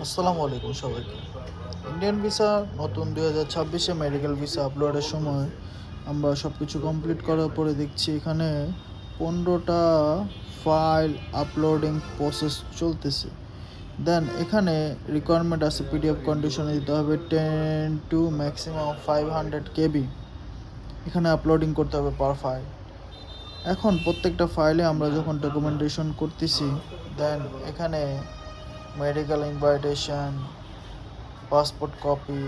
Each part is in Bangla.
আসসালামু আলাইকুম সবাইকে। ইন্ডিয়ান ভিসা নতুন 2026-এ মেডিকেল ভিসা আপলোডের সময় আমরা সব কিছু কমপ্লিট করার পরে দেখছি এখানে 15টা ফাইল আপলোডিং প্রসেস চলতেছে। দেন এখানে রিকোয়ারমেন্ট আছে পিডিএফ কন্ডিশনে দিতে হবে 10 টু ম্যাক্সিমাম 500 কেবি এখানে আপলোডিং করতে হবে পার ফাইল। এখন প্রত্যেকটা ফাইলে আমরা যখন ডকুমেন্টেশন করতেছি দেন এখানে medical invitation, passport copy,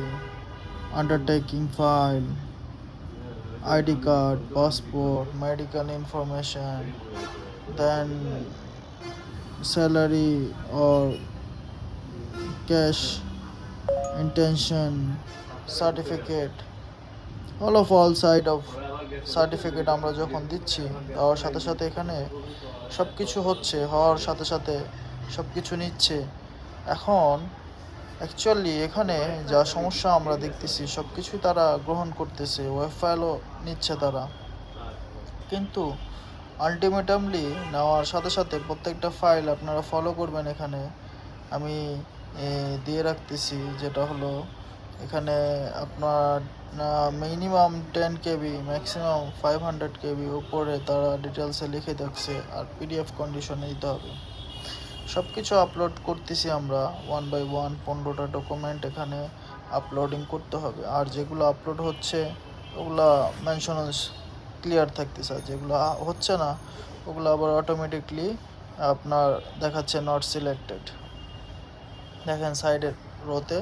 undertaking file, ID card, passport, medical information, then salary or cash intention, certificate, all side of certificate আমরা যখন দিচ্ছি তার সাথে সাথে এখানে সব কিছু হওয়ার সাথে সাথে সব কিছু নিচ্ছে। এখন অ্যাকচুয়ালি এখানে যা সমস্যা আমরা দেখতেছি সব কিছুই তারা গ্রহণ করতেছে, ওয়েব ফাইলও নিচ্ছে তারা, কিন্তু আলটিমেটামলি নেওয়ার সাথে সাথে প্রত্যেকটা ফাইল আপনারা ফলো করবেন। এখানে আমি দিয়ে রাখতেছি, যেটা হলো এখানে আপনার মিনিমাম 10 কেবি ম্যাক্সিমাম 500 কেবি উপরে তারা ডিটেলসে লিখে দেখছে, আর পিডিএফ কন্ডিশনে দিতে হবে। সব কিছু আপলোড করতেছি আমরা 1 বাই 1, 15টা ডকুমেন্ট এখানে আপলোডিং করতে হবে। আর যেগুলো আপলোড হচ্ছে ওগুলা মেনশনস ক্লিয়ার থাকতেছে, আর যেগুলো হচ্ছে না ওগুলো আবার অটোমেটিকলি আপনার দেখাচ্ছে নট সিলেক্টেড। দেখেন সাইডের রোতে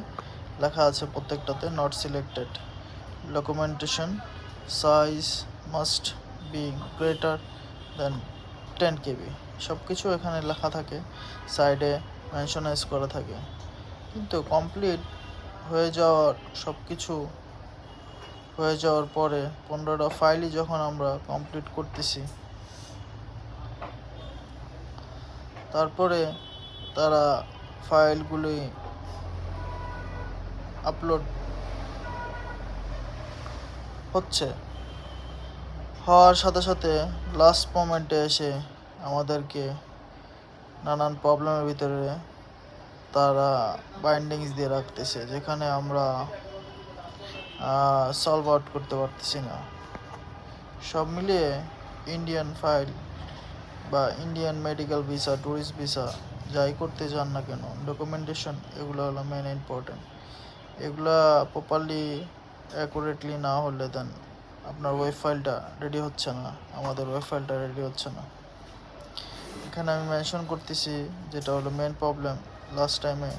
লেখা আছে প্রত্যেকটাতে not selected. Documentation size must be greater than 10 KB, সব কিছু এখানে লেখা থাকে, সাইডে মেনশনাইজ করা থাকে। কিন্তু কমপ্লিট সব কিছু হয়ে যাওয়ার পরে 15টা ফাইলই যখন আমরা কমপ্লিট করতেছি, তারপরে তারা ফাইলগুলি আপলোড হওয়ার সাথে সাথে লাস্ট মোমেন্টে এসে আমাদেরকে নানান প্রবলেমের ভিতরে তারা বাইন্ডিংস দিয়ে রাখতেছে, যেখানে আমরা সলভ আউট করতে পারতেছি না। সব মিলিয়ে ইন্ডিয়ান ফাইল বা Indian medical visa, tourist visa যাই করতে চান না কেন, ডকুমেন্টেশন এগুলো হলো মেন ইম্পর্টেন্ট। এগুলা প্রপারলি অ্যাকুরেটলি না হলে দেন আপনার ওয়েব ফাইলটা রেডি হচ্ছে না, আমাদের ওয়েব ফাইলটা রেডি হচ্ছে না। এখানে আমি মেনশন করতেছি যেটা হলো মেন প্রবলেম লাস্ট টাইমে